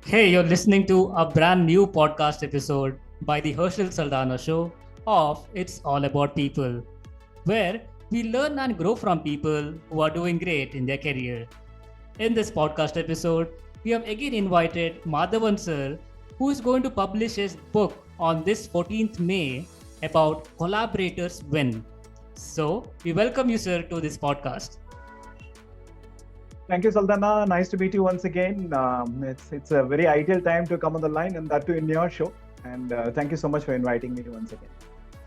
Hey, you're listening to a brand new podcast episode by the Herschel Saldana Show of It's All About People, where we learn and grow from people who are doing great in their career. In this podcast episode, we have again invited Madhavan sir, who is going to publish his book on this 14th May about collaborators win. So, we welcome you, sir, to this podcast. Thank you, Saldana. Nice to meet you once again. It's a very ideal time to come on the line, and that too in your show. And thank you so much for inviting me once again.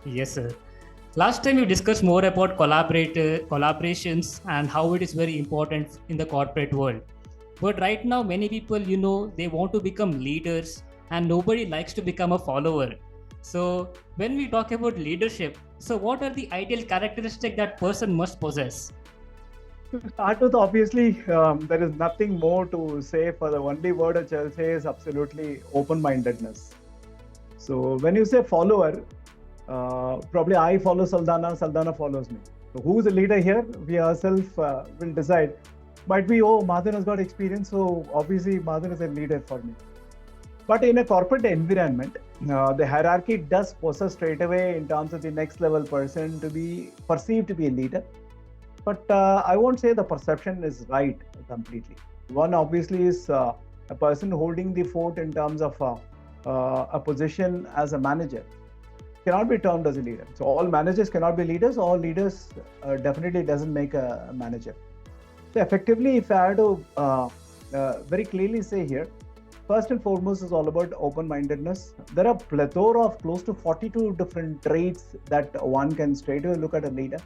Yes, sir. Last time we discussed more about collaborations and how it is very important in the corporate world. But right now, many people, they want to become leaders and nobody likes to become a follower. So when we talk about leadership, so what are the ideal characteristics that person must possess? To start with, obviously, there is nothing more to say. For the only word which I'll say is absolutely open-mindedness. So when you say follower, probably I follow Saldana, Saldana follows me. So who is the leader here? We ourselves will decide. Might be, Madhavan has got experience, so obviously Madhavan is a leader for me. But in a corporate environment, the hierarchy does possess straight away in terms of the next level person to be perceived to be a leader. But I won't say the perception is right completely. One obviously is a person holding the fort in terms of a position as a manager cannot be termed as a leader. So all managers cannot be leaders. All leaders definitely doesn't make a manager. So effectively, if I had to very clearly say here, first and foremost is all about open-mindedness. There are plethora of close to 42 different traits that one can straight away look at a leader.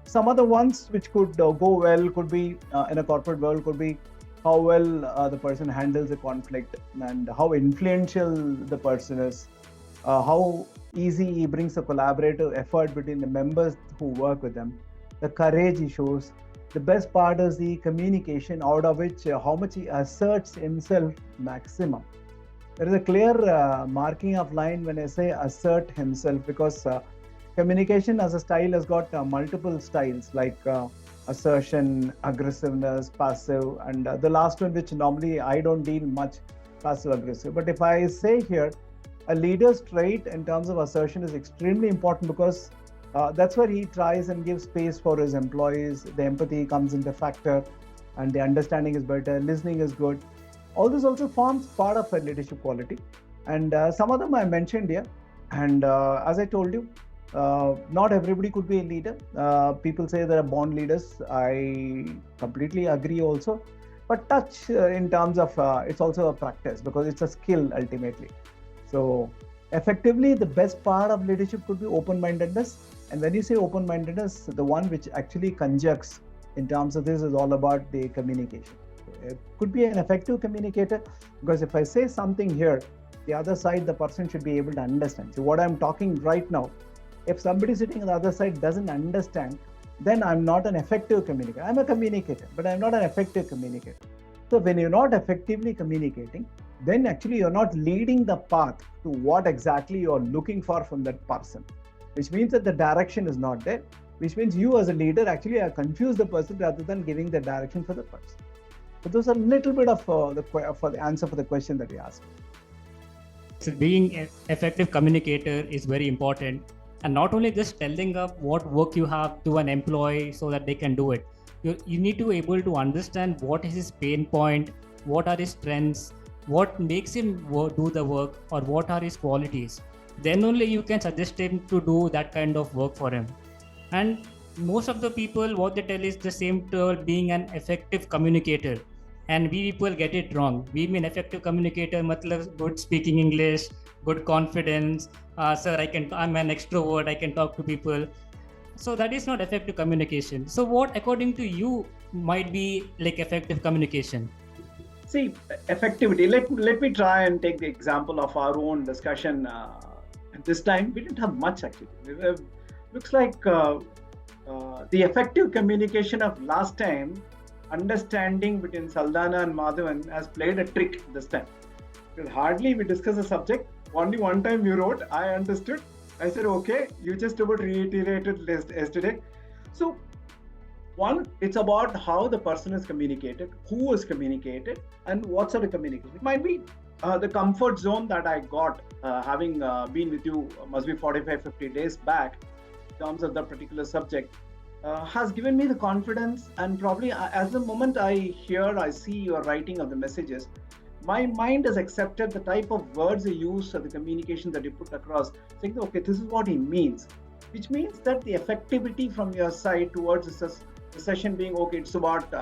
Some other ones which could go well could be in a corporate world could be how well the person handles a conflict and how influential the person is, how easy he brings a collaborative effort between the members who work with them, the courage he shows. The best part is the communication, out of which how much he asserts himself maximum. There is a clear marking of line when I say assert himself, because communication as a style has got multiple styles like assertion, aggressiveness, passive, and the last one, which normally I don't deal much, passive aggressive. But if I say here, a leader's trait in terms of assertion is extremely important, because that's where he tries and gives space for his employees. The empathy comes into factor, and the understanding is better, listening is good. All this also forms part of a leadership quality, and some of them I mentioned here. And as I told you, not everybody could be a leader. People say they are born leaders. I completely agree also. But touch in terms of it's also a practice, because it's a skill ultimately. So effectively, the best part of leadership could be open-mindedness. And when you say open-mindedness, the one which actually conjuncts in terms of this is all about the communication. It could be an effective communicator, because if I say something here, the other side, the person should be able to understand. So what I'm talking right now, if somebody sitting on the other side doesn't understand, then I'm not an effective communicator. I'm a communicator, but I'm not an effective communicator. So when you're not effectively communicating, then actually you're not leading the path to what exactly you're looking for from that person, which means that the direction is not there, which means you as a leader actually are confused the person rather than giving the direction for the person. So those are a little bit of the answer for the question that you asked. So being an effective communicator is very important, and not only just telling up what work you have to an employee so that they can do it. You need to be able to understand what is his pain point, what are his strengths, what makes him do the work, or what are his qualities. Then only you can suggest him to do that kind of work for him. And most of the people, what they tell is the same to being an effective communicator, and we people get it wrong. We mean effective communicator matlab good speaking English, good confidence, sir, I'm an extrovert, I can talk to people. So that is not effective communication. So what according to you might be like effective communication? See, effectivity. Let me try and take the example of our own discussion. This time we didn't have much actually. Looks like the effective communication of last time, understanding between Saldana and Madhavan has played a trick this time. Because hardly we discuss the subject. Only one time you wrote, I understood. I said, okay, you just about reiterated yesterday. So One, it's about how the person is communicated, who is communicated, and what sort of communication. It might be the comfort zone that I got having been with you, must be 45, 50 days back, in terms of the particular subject, has given me the confidence. And probably as the moment I see your writing of the messages, my mind has accepted the type of words you use or the communication that you put across, saying, okay, this is what he means, which means that the effectivity from your side towards the session being, okay, it's about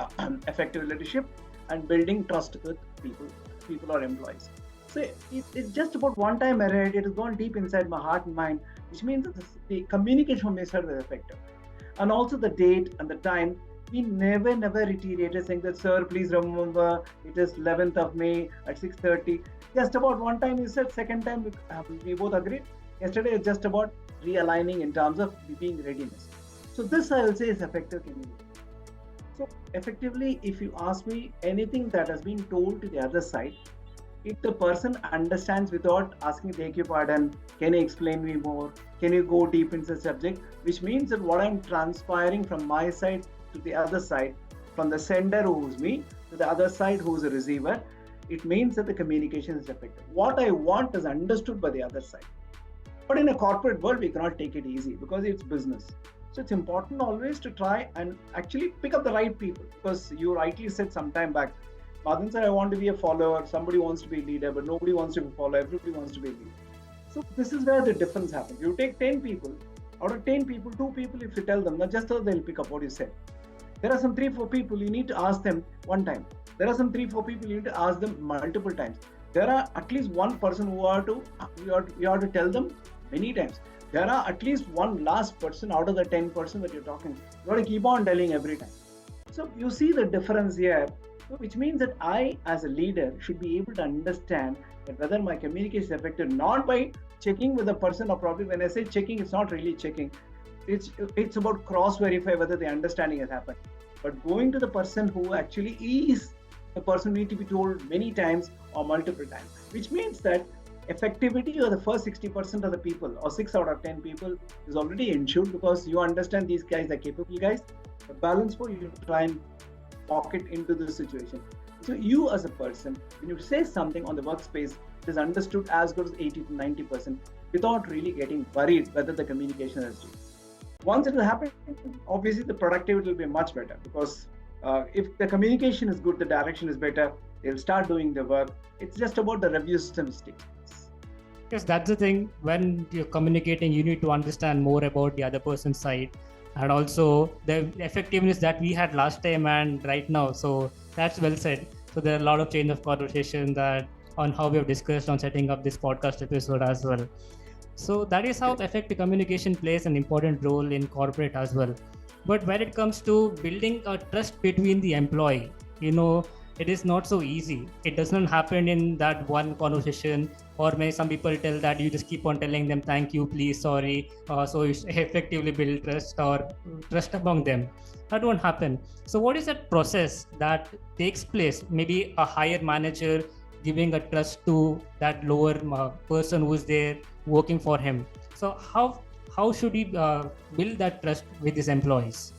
effective leadership and building trust with people or employees. So it's just about one time I read, it has gone deep inside my heart and mind, which means that the communication from my side was effective. And also the date and the time, we never reiterated saying that, sir, please remember it is 11th of May at 6:30. Just about one time you said, second time we both agreed. Yesterday it's just about realigning in terms of being readiness. So this I will say is effective communication. So effectively, if you ask me, anything that has been told to the other side, if the person understands without asking, take your pardon, can you explain me more? Can you go deep into the subject? Which means that what I'm transpiring from my side to the other side, from the sender who's me to the other side who's a receiver, it means that the communication is effective. What I want is understood by the other side. But in a corporate world, we cannot take it easy because it's business. So it's important always to try and actually pick up the right people, because you rightly said some time back, Madhavan sir, I want to be a follower, somebody wants to be a leader, but nobody wants to be a follower, everybody wants to be a leader. So this is where the difference happens. You take 10 people, out of 10 people, 2 people, if you tell them, not just so they'll pick up what you said. There are some 3-4 people, you need to ask them one time. There are some 3-4 people, you need to ask them multiple times. There are at least one person who you have to tell them many times. There are at least one last person out of the 10% that you're talking. You have to keep on telling every time. So you see the difference here, which means that I, as a leader, should be able to understand that whether my communication is effective, not by checking with the person, or probably when I say checking, it's not really checking. It's about cross-verify whether the understanding has happened. But going to the person who actually is the person need to be told many times or multiple times, which means that effectivity of the first 60% of the people, or 6 out of 10 people, is already ensured, because you understand these guys are capable guys. The balance for you to try and pocket into this situation. So you as a person, when you say something on the workspace, it is understood as good as 80 to 90% without really getting worried whether the communication is due. Once it will happen, obviously the productivity will be much better, because if the communication is good, the direction is better, they'll start doing the work. It's just about the review statistics. Yes, that's the thing. When you're communicating, you need to understand more about the other person's side, and also the effectiveness that we had last time and right now. So that's well said. So there are a lot of change of conversation that on how we have discussed on setting up this podcast episode as well. So that is how effective communication plays an important role in corporate as well. But when it comes to building a trust between the employee, it is not so easy. It does not happen in that one conversation, or may some people tell that you just keep on telling them thank you, please, sorry, so you effectively build trust or trust among them. That won't happen. So what is that process that takes place? Maybe a higher manager giving a trust to that lower person who's there working for him. So how should he build that trust with his employees?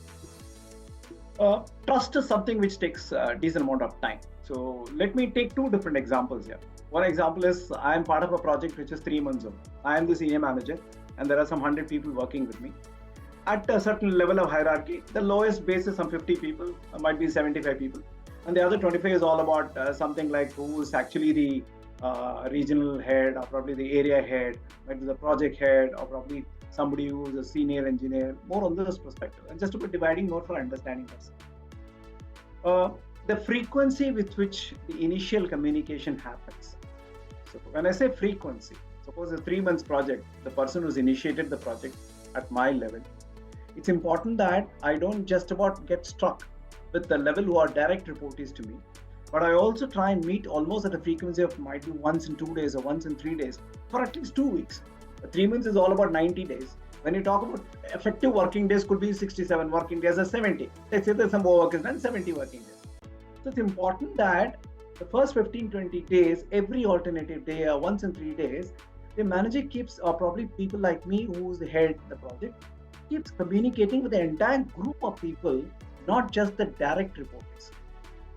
Trust is something which takes a decent amount of time. So let me take 2 different examples here. One example is I am part of a project which is 3 months old. I am the senior manager and there are some 100 people working with me. At a certain level of hierarchy, the lowest base is some 50 people, might be 75 people. And the other 25 is all about something like who is actually the regional head, or probably the area head, might be the project head, or probably somebody who is a senior engineer, more on this perspective, and just about dividing more for understanding this. The frequency with which the initial communication happens. So when I say frequency, suppose a 3 months project, the person who's initiated the project at my level, it's important that I don't just about get struck with the level who are direct reportees to me, but I also try and meet almost at a frequency of might be once in 2 days or once in 3 days for at least 2 weeks. 3 months is all about 90 days. When you talk about effective working days, could be 67 working days or 70. Let's say there's some more work is done, 70 working days. So it's important that the first 15-20 days, every alternative day or once in 3 days, the manager keeps, or probably people like me who's the head of the project, keeps communicating with the entire group of people not just the direct reports.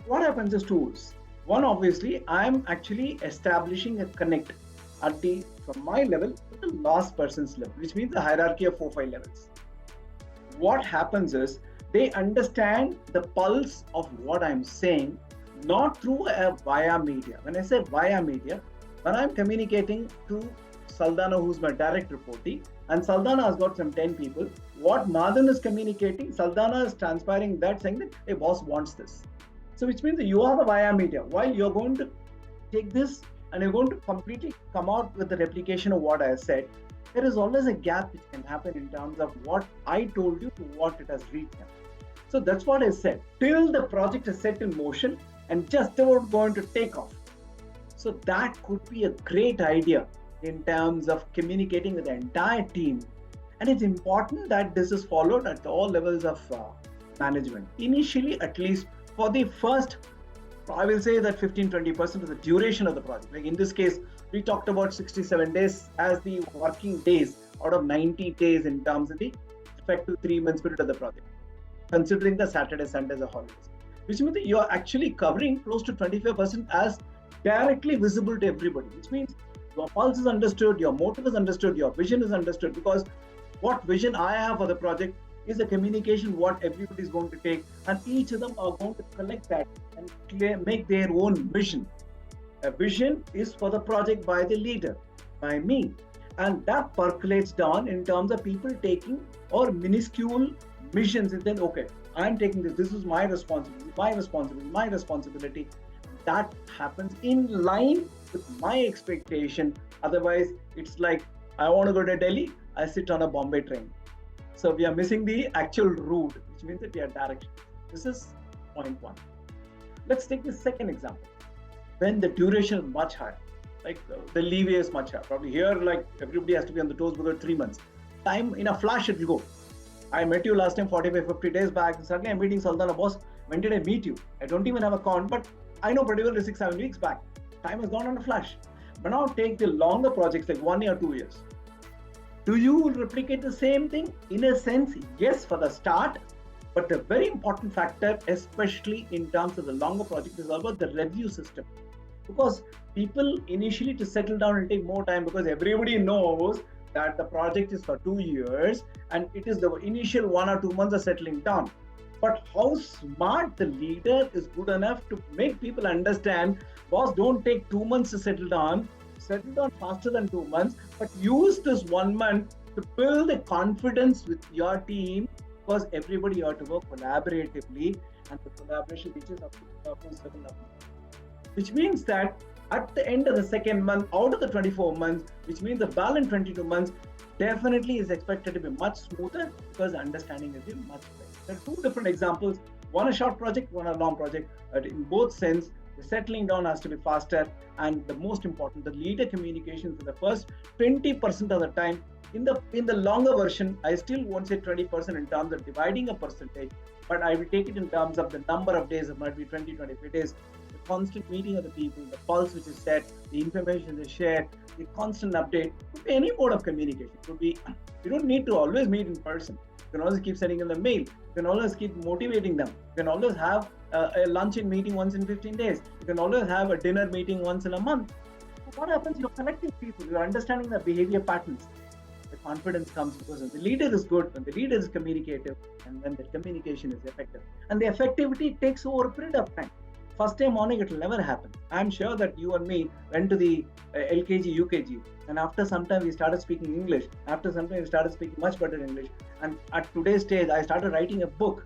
What happens is two is. One, obviously, I'm actually establishing a connect from my level to the last person's level, which means a hierarchy of 4-5 levels. What happens is they understand the pulse of what I'm saying, not through a via media. When I say via media, when I'm communicating to Saldana, who's my direct reportee, and Saldana has got some 10 people, what Madhan is communicating, Saldana is transpiring that, saying that, hey, boss wants this. So which means that you are the via media. While you're going to take this and you're going to completely come out with the replication of what I said, there is always a gap which can happen in terms of what I told you to what it has reached. So that's what I said. Till the project is set in motion and just about going to take off. So that could be a great idea in terms of communicating with the entire team. And it's important that this is followed at all levels of management. Initially, at least for the first, I will say that 15-20% of the duration of the project. Like in this case, we talked about 67 days as the working days out of 90 days in terms of the effective 3-month period of the project, considering the Saturday, Sundays, or holidays. Which means that you're actually covering close to 25% as directly visible to everybody. Which means your pulse is understood, your motive is understood, your vision is understood, because what vision I have for the project is a communication what everybody is going to take, and each of them are going to collect that and make their own vision. A vision is for the project by the leader, by me, and that percolates down in terms of people taking or minuscule missions, and then okay, I'm taking this is my responsibility. That happens in line with my expectation. Otherwise, it's like I want to go to Delhi, I sit on a Bombay train. So we are missing the actual route, which means that we are direction. This is point one. Let's take the second example. When the duration is much higher, like the leeway is much higher. Probably here, like everybody has to be on the toes because 3 months. Time in a flash it will go. I met you last time 45-50 days back. Suddenly I'm meeting Saldana, boss. When did I meet you? I don't even have a count, but I know particularly 6-7 weeks back. Time has gone on a flash. But now take the longer projects like 1 year, 2 years. Do you replicate the same thing? In a sense, yes, for the start. But the very important factor, especially in terms of the longer project, is about the review system. Because people initially to settle down will take more time, because everybody knows that the project is for 2 years and it is the initial 1 or 2 months of settling down. But how smart the leader is good enough to make people understand, boss, don't take 2 months to settle down faster than 2 months, but use this 1 month to build the confidence with your team, because everybody ought to work collaboratively, and the collaboration reaches up to a certain level. Which means that at the end of the second month, out of the 24 months, which means the balance 22 months, definitely is expected to be much smoother, because the understanding will be much better. There are two different examples, one a short project, one a long project. In both sense, the settling down has to be faster, and the most important, the leader communication for the first 20% of the time. In the longer version, I still won't say 20% in terms of dividing a percentage, but I will take it in terms of the number of days. It might be 20-25 days. The constant meeting of the people, the pulse which is set, the information is shared, the constant update. Could be any mode of communication. Could be, you don't need to always meet in person. You can always keep sending them the mail. You can always keep motivating them. You can always have a luncheon meeting once in 15 days. You can always have a dinner meeting once in a month. So what happens? You're connecting people. You're understanding the behavior patterns. The confidence comes because when the leader is good, when the leader is communicative, and when the communication is effective. And the effectivity takes over a period of time. First time morning, it will never happen. I'm sure that you and me went to the LKG, UKG, and after some time we started speaking English. After some time we started speaking much better English. And at today's stage, I started writing a book.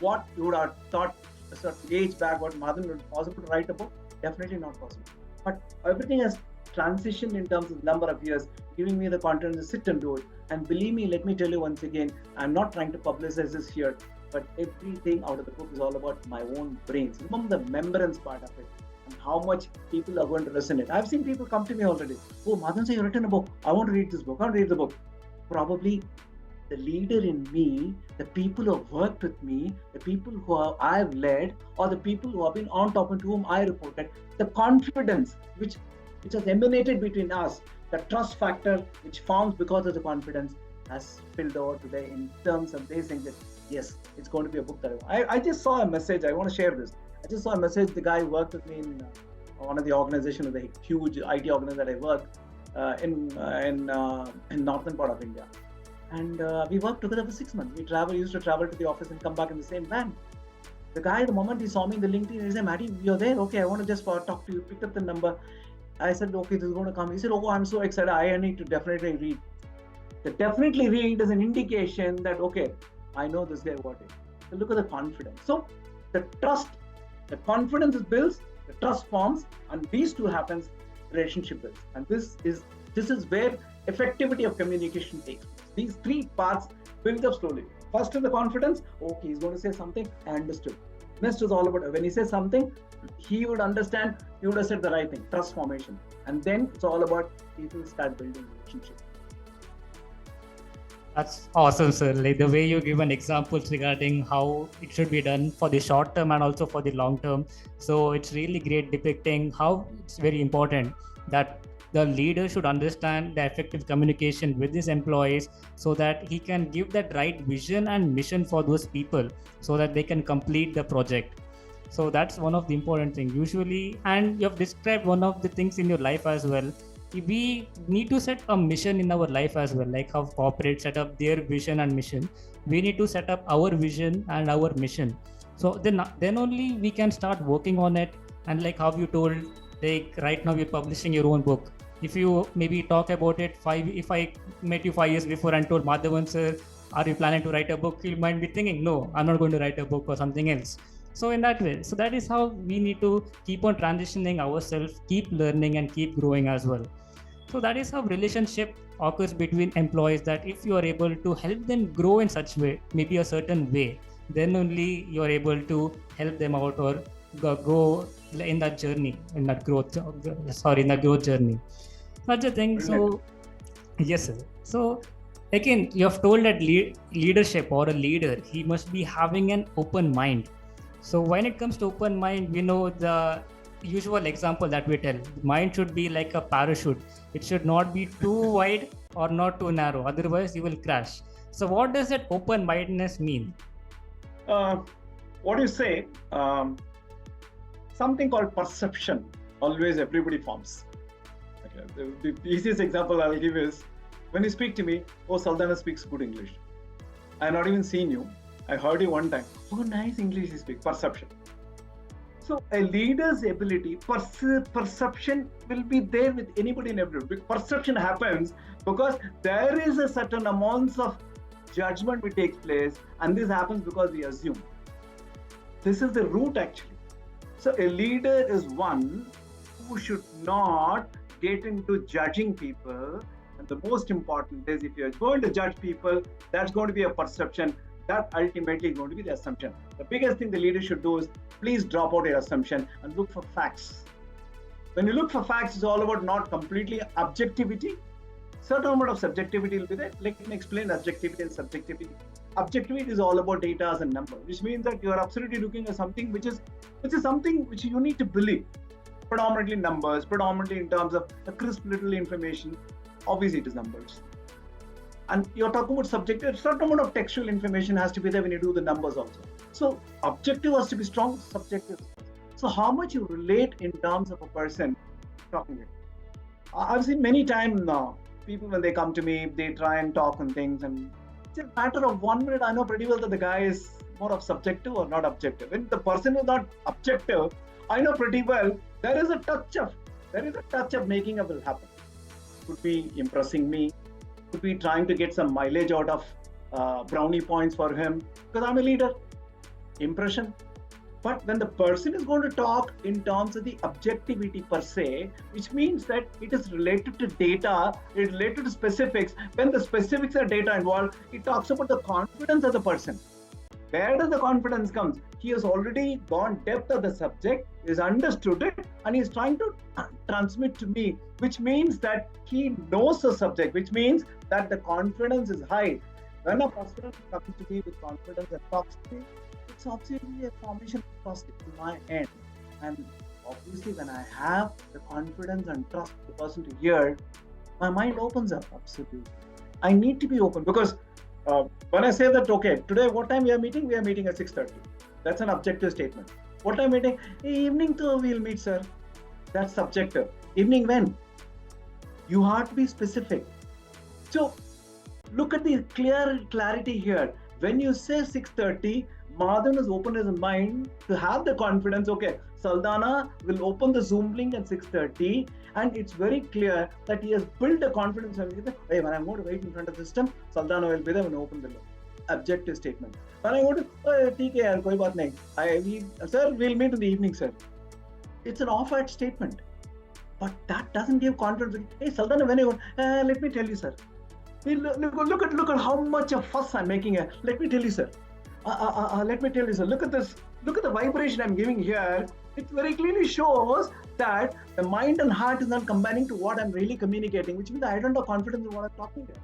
What you would have thought a certain age back, what Madhavan would be possible to write a book? Definitely not possible. But everything has transitioned in terms of number of years, giving me the confidence to sit and do it. And believe me, let me tell you once again, I'm not trying to publicize this here, but everything out of the book is all about my own brains. Remember the remembrance part of it and how much people are going to resonate. I've seen people come to me already. Oh, Madhavan, you've written a book. I want to read this book. I want to read the book. Probably the leader in me, the people who have worked with me, the people who I've led, or the people who have been on top and to whom I reported, the confidence which has emanated between us, the trust factor which forms because of the confidence has spilled over today in terms of they saying that, yes, it's going to be a book that I just saw a message. I want to share this. I just saw a message. The guy worked with me in one of the organizations, the huge IT organization that I work in northern part of India. And we worked together for 6 months. We used to travel to the office and come back in the same van. The guy, the moment he saw me in the LinkedIn, he said, Matty, you're there? Okay, I want to just talk to you. Picked up the number. I said, okay, this is going to come. He said, oh, I'm so excited. I need to definitely read. The definitely read is an indication that, okay, I know this guy what it is. So look at the confidence. So the trust, the confidence is built, the trust forms, and these two happens, relationship builds. And this is where effectivity of communication takes place. These three parts build up slowly. First is the confidence. Okay, he's going to say something. I understood. Next is all about when he says something, he would understand. He would have said the right thing. Trust formation, and then it's all about people start building relationship. That's awesome, sir. Like the way you given examples regarding how it should be done for the short term and also for the long term. So it's really great depicting how it's very important that the leader should understand the effective communication with his employees so that he can give that right vision and mission for those people so that they can complete the project. So that's one of the important things usually. And you have described one of the things in your life as well. We need to set a mission in our life as well, like how corporate set up their vision and mission. We need to set up our vision and our mission. So then only we can start working on it. And like how you told, like right now you're publishing your own book. If you maybe talk about it if I met you 5 years before and told Madhavan sir, are you planning to write a book? You might be thinking, no, I'm not going to write a book or something else. So in that way, so that is how we need to keep on transitioning ourselves, keep learning and keep growing as well. So that is how relationship occurs between employees, that if you are able to help them grow in such way, maybe a certain way, then only you are able to help them out or go in that journey, in that growth journey. Such a thing. So yes, sir. So again, you have told that leadership or a leader, he must be having an open mind. So when it comes to open mind, we know the usual example that we tell, mind should be like a parachute. It should not be too wide or not too narrow, otherwise you will crash. So what does that open mindedness mean? What do you say? Something called perception always everybody forms. Okay. The easiest example I'll give is when you speak to me, oh, Saldana speaks good English. I have not even seen you. I heard you one time. Oh, nice English you speak. Perception. So a leader's ability, perception will be there with anybody and everybody. Perception happens because there is a certain amount of judgment which takes place, and this happens because we assume. This is the root actually. So a leader is one who should not get into judging people. And the most important is, if you're going to judge people, that's going to be a perception. That ultimately is going to be the assumption. The biggest thing the leader should do is please drop out your assumption and look for facts. When you look for facts, it's all about not completely objectivity. Certain amount of subjectivity will be there. Let me explain objectivity and subjectivity. Objectivity is all about data and numbers, which means that you are absolutely looking at something which is something which you need to believe. Predominantly numbers, predominantly in terms of a crisp little information. Obviously, it is numbers. And you're talking about subjective, certain amount of textual information has to be there when you do the numbers also. So objective has to be strong, subjective. So how much you relate in terms of a person talking to you. I've seen many times now, people when they come to me, they try and talk on things, and it's a matter of 1 minute, I know pretty well that the guy is more of subjective or not objective. When the person is not objective, I know pretty well there is a touch of making up will happen. Could be impressing me, could be trying to get some mileage out of brownie points for him, because I'm a leader. Impression. But when the person is going to talk in terms of the objectivity per se, which means that it is related to data, it is related to specifics. When the specifics are data involved, it talks about the confidence of the person. Where does the confidence come? He has already gone depth of the subject, is understood it, and he is trying to transmit to me, which means that he knows the subject, which means that the confidence is high. When a person comes to me with confidence and talks to me, it's obviously a formation of trust in my end. And obviously, when I have the confidence and trust the person to hear, my mind opens up. Absolutely. I need to be open because When I say that, okay, today what time we are meeting? We are meeting at 6:30. That's an objective statement. What time meeting? Evening too, we'll meet, sir. That's subjective. Evening when? You have to be specific. So look at the clarity here. When you say 6:30, Madhavan has opened his mind to have the confidence. Okay, Saldana will open the Zoom link at 6:30, and it's very clear that he has built a confidence. Hey, when I'm going to wait in front of the system, Saldana will be there when I open the link. Objective statement. When I go to TK, koi baat nahi. Sir, we'll meet in the evening, sir. It's an offered statement, but that doesn't give confidence. Hey, Saldana, when you go, let me tell you, sir. Look at how much of fuss I'm making here. Let me tell you, sir. Let me tell you, sir. Look at this. Look at the vibration I'm giving here. It very clearly shows that the mind and heart is not combining to what I'm really communicating, which means I don't have confidence in what I'm talking here.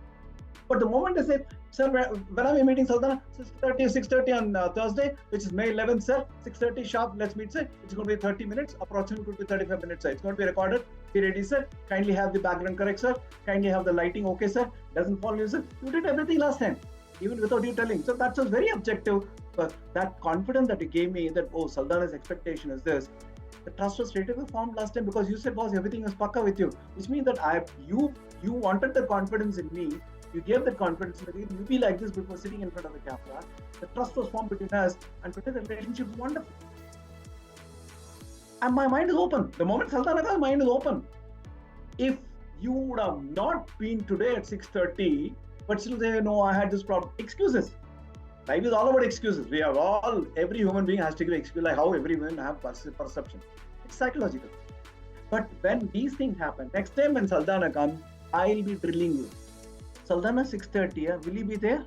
But the moment I say, sir, when are we meeting, Saldana? 6:30 on Thursday, which is May 11th, sir. 6:30 sharp, let's meet, sir. It's going to be 30 minutes, approximately could be 35 minutes, sir. It's going to be recorded. Be ready, sir. Kindly have the background correct, sir. Kindly have the lighting okay, sir. Doesn't fall you, sir. You did everything last time, even without you telling. So that was very objective. But that confidence that you gave me that, oh, Saldana's expectation is this. The trust was straight away formed last time because you said, boss, everything is pakka with you. Which means that you wanted the confidence in me. You gave that confidence in me. You be like this before sitting in front of the camera. The trust was formed between us, and today the relationship is wonderful. And my mind is open. The moment Saldana's mind is open. If you would have not been today at 6:30, but still say, no, I had this problem. Excuses. Life is all about excuses. Every human being has to give excuses, like how every human have perception. It's psychological. But when these things happen, next time when Saldana comes, I'll be drilling you. Saldana 6:30, will he be there?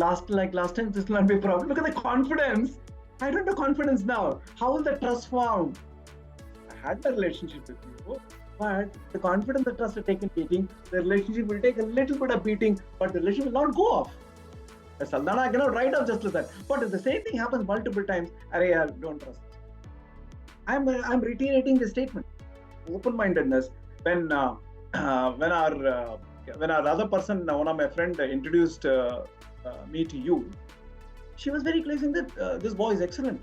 Last time, this will not be a problem. Look at the confidence. I don't have confidence now. How will the trust form? I had the relationship with you, but the confidence, the trust are taken beating. The relationship will take a little bit of beating, but the relationship will not go off. Saldana, I cannot write off just like that. But if the same thing happens multiple times, don't trust. I'm reiterating the statement. Open-mindedness. When our other person, one of my friend, introduced me to you, she was very clear saying that this boy is excellent.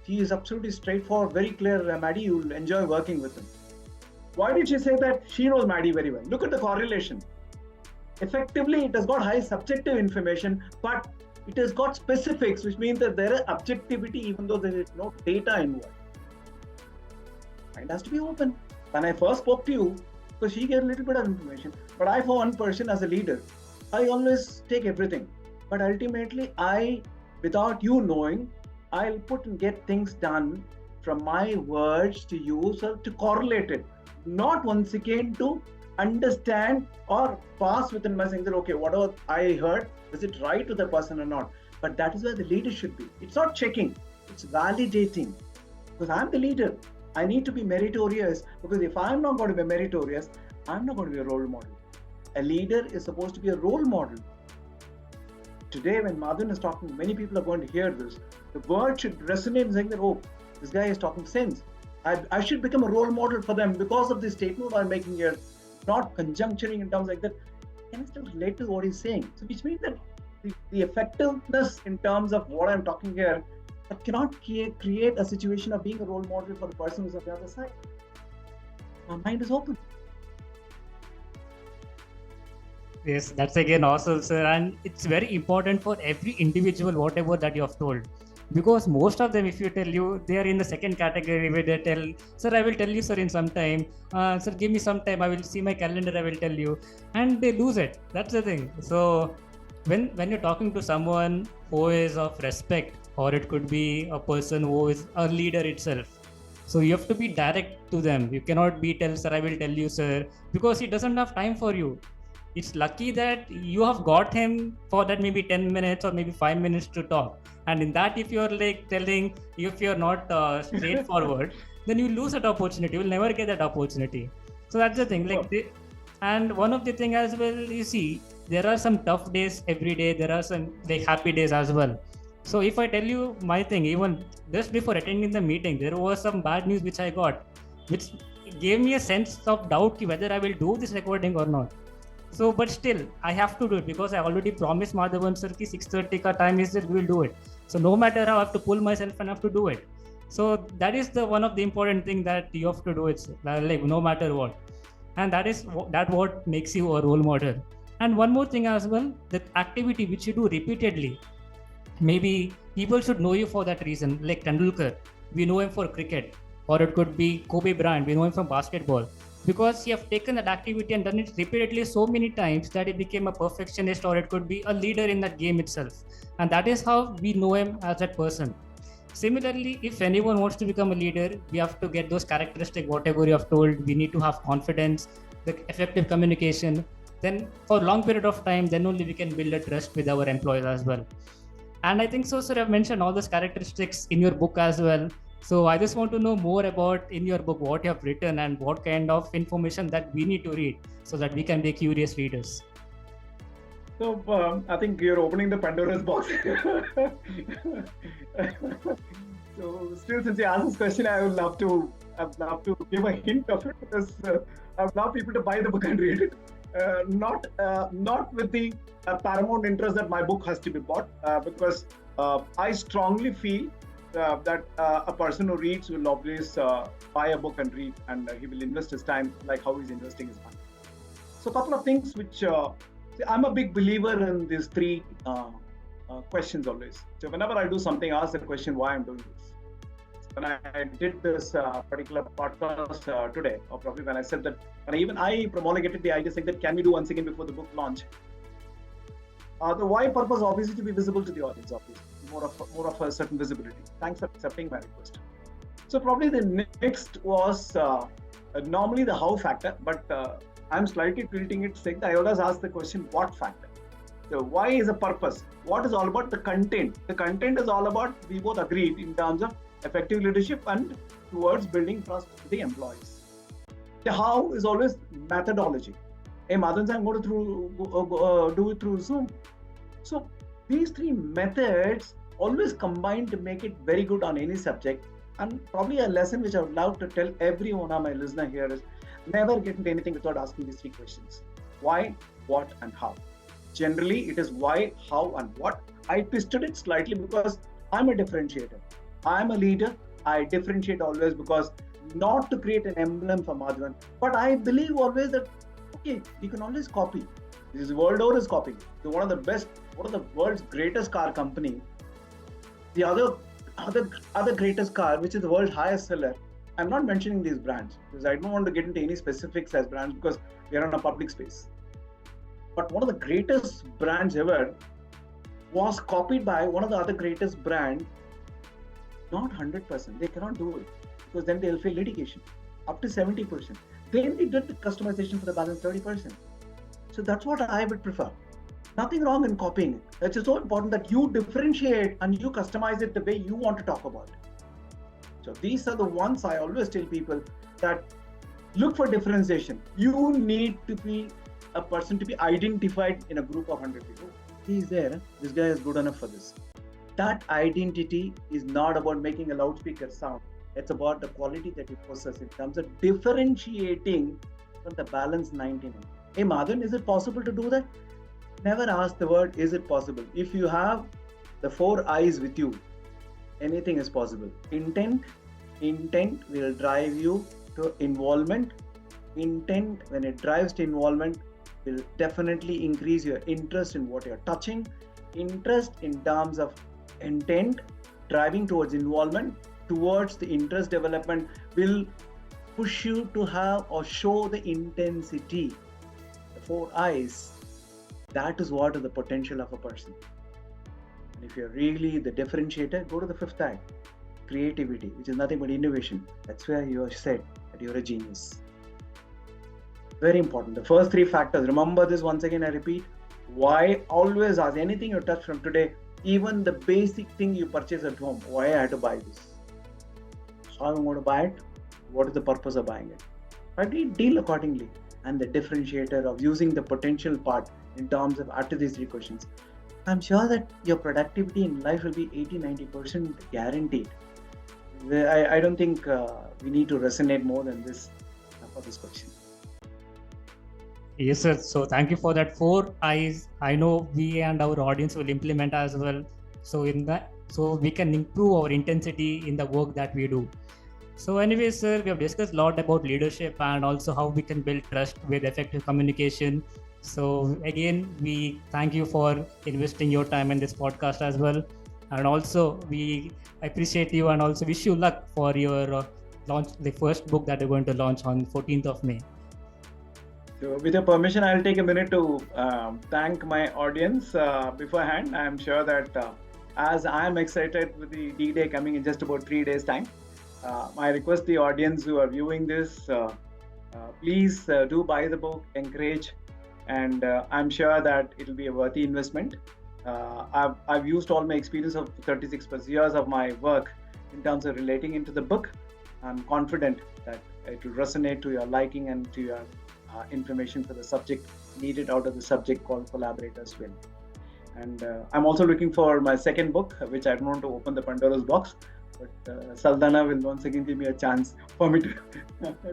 He is absolutely straightforward, very clear. Maddie, you'll enjoy working with him. Why did she say that? She knows Maddie very well. Look at the correlation. Effectively, it has got high subjective information, but it has got specifics, which means that there is objectivity even though there is no data involved. Mind has to be open. When I first spoke to you, because she gave a little bit of information, but I, for one person as a leader, I always take everything. But ultimately, without you knowing, I'll put and get things done from my words to you, so to correlate it. Not once again to understand or pass within my saying that, okay, whatever I heard, is it right to the person or not? But that is where the leader should be. It's not checking, it's validating. Because I'm the leader. I need to be meritorious, because if I'm not going to be meritorious, I'm not going to be a role model. A leader is supposed to be a role model. Today, when Madhavan is talking, many people are going to hear this. The word should resonate in saying that, oh, this guy is talking sense. I should become a role model for them because of the statement I'm making here, not conjuncturing in terms like that. Can I still relate to what he's saying? So, which means that the effectiveness in terms of what I'm talking here, that cannot create a situation of being a role model for the person who's on the other side. My mind is open. Yes, that's again awesome, sir. And it's very important for every individual, whatever that you have told. Because most of them, if you tell you, they are in the second category where they tell, sir, I will tell you, sir, in some time. Sir, give me some time. I will see my calendar. I will tell you. And they lose it. That's the thing. So when you're talking to someone who is of respect, or it could be a person who is a leader itself, so you have to be direct to them. You cannot be tell, sir, I will tell you, sir, because he doesn't have time for you. It's lucky that you have got him for that maybe 10 minutes or maybe 5 minutes to talk. And in that, if you're like telling, if you're not straightforward, then you lose that opportunity. You will never get that opportunity. So that's the thing. And one of the thing as well, you see, there are some tough days every day. There are some like happy days as well. So if I tell you my thing, even just before attending the meeting, there was some bad news which I got, which gave me a sense of doubt whether I will do this recording or not. So, but still, I have to do it because I already promised Madhavan sir ki 6:30 ka time is that we will do it. So no matter how, I have to pull myself and I have to do it. So that is the one of the important thing that you have to do it, like no matter what, and that is that what makes you a role model. And one more thing as well, that activity which you do repeatedly, maybe people should know you for that reason. Like Tendulkar, we know him for cricket, or it could be Kobe Bryant, we know him from basketball, because he have taken that activity and done it repeatedly so many times that he became a perfectionist, or it could be a leader in that game itself. And that is how we know him as that person. Similarly, if anyone wants to become a leader, we have to get those characteristics, whatever you have told. We need to have confidence, the effective communication. Then, for a long period of time, then only we can build a trust with our employees as well. And I think so, sir, I've mentioned all those characteristics in your book as well. So I just want to know more about in your book what you have written and what kind of information that we need to read so that we can be curious readers. So I think you're opening the Pandora's box. So still, since you asked this question, I'd love to give a hint of it, because I would love people to buy the book and read it. Not with the paramount interest that my book has to be bought, because I strongly feel that a person who reads will always buy a book and read, and he will invest his time like how he's investing his money. So a couple of things which I'm a big believer in these three questions always. So whenever I do something, I ask the question why I'm doing this. When I did this particular podcast today, or probably when I said that, and even I promulgated the idea saying that can we do once again before the book launch? The why purpose obviously to be visible to the audience, obviously more of a certain visibility. Thanks for accepting my request. So probably the next was normally the how factor, but I'm slightly tilting it, saying that I always ask the question what factor. So why is a purpose? What is all about the content? The content is all about, we both agreed, in terms of effective leadership and towards building trust with the employees. The how is always methodology. Hey, Madhavan, I'm going to do it through Zoom. So these three methods always combine to make it very good on any subject. And probably a lesson which I would love to tell every one of my listener here is never get into anything without asking these three questions. Why, what, and how. Generally, it is why, how, and what. I twisted it slightly because I'm a differentiator. I'm a leader. I differentiate always because not to create an emblem for Madhavan, but I believe always that, okay, you can always copy. This world over is copying. So one of the world's greatest car company, the other greatest car, which is the world's highest seller. I'm not mentioning these brands because I don't want to get into any specifics as brands because we are in a public space. But one of the greatest brands ever was copied by one of the other greatest brand. Not 100%. They cannot do it because then they'll face litigation. Up to 70%. Then they did the customization for the balance 30%. So that's what I would prefer. Nothing wrong in copying it. It's just so important that you differentiate and you customize it the way you want to talk about it. So these are the ones I always tell people that look for differentiation. You need to be a person to be identified in a group of 100 people. He's there. This guy is good enough for this. That identity is not about making a loudspeaker sound. It's about the quality that you possess in terms of differentiating from the balance 99. Hey Madhavan, is it possible to do that? Never ask the word, is it possible? If you have the 4 eyes with you, anything is possible. Intent will drive you to involvement. Intent, when it drives to involvement, will definitely increase your interest in what you're touching. Interest in terms of intent, driving towards involvement, towards the interest development will push you to have or show the intensity. The 4 eyes, that is what is the potential of a person. And if you're really the differentiator, go to the 5th eye, creativity, which is nothing but innovation. That's where you are said that you're a genius. Very important. The first 3 factors, remember this once again, I repeat. Why? Always ask anything you touch from today, even the basic thing you purchase at home. Why I had to buy this? How I'm going to buy it? What is the purpose of buying it? Finally, deal accordingly. And the differentiator of using the potential part in terms of after these 3 questions. I'm sure that your productivity in life will be 80-90% guaranteed. I don't think we need to resonate more than this for this question. Yes, sir. So thank you for that 4 eyes. I know we and our audience will implement as well. So in that, so we can improve our intensity in the work that we do. So anyway, sir, we have discussed a lot about leadership and also how we can build trust with effective communication. So again, we thank you for investing your time in this podcast as well. And also we appreciate you and also wish you luck for your launch, the first book that you're going to launch on 14th of May. So, with your permission, I'll take a minute to thank my audience beforehand. I'm sure that as I'm excited with the D-Day coming in just about 3 days' time, I request the audience who are viewing this, please do buy the book, encourage, and I'm sure that it'll be a worthy investment. I've used all my experience of 36 plus years of my work in terms of relating into the book. I'm confident that it will resonate to your liking and to your information for the subject needed out of the subject called Collaborators Win. And I'm also looking for my second book, which I don't want to open the Pandora's box, but Saldana will once again give me a chance for me to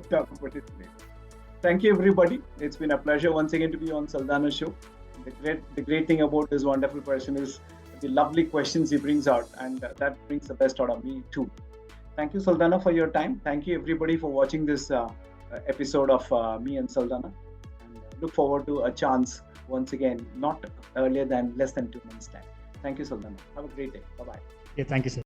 talk about it today. Thank you, everybody. It's been a pleasure once again to be on Saldana's show. The great thing about this wonderful person is the lovely questions he brings out, and that brings the best out of me too. Thank you, Saldana, for your time. Thank you, everybody, for watching this episode of me and Saldana. And look forward to a chance once again, not earlier than less than 2 months' time. Thank you, Saldana. Have a great day. Bye-bye. Yeah, thank you, sir.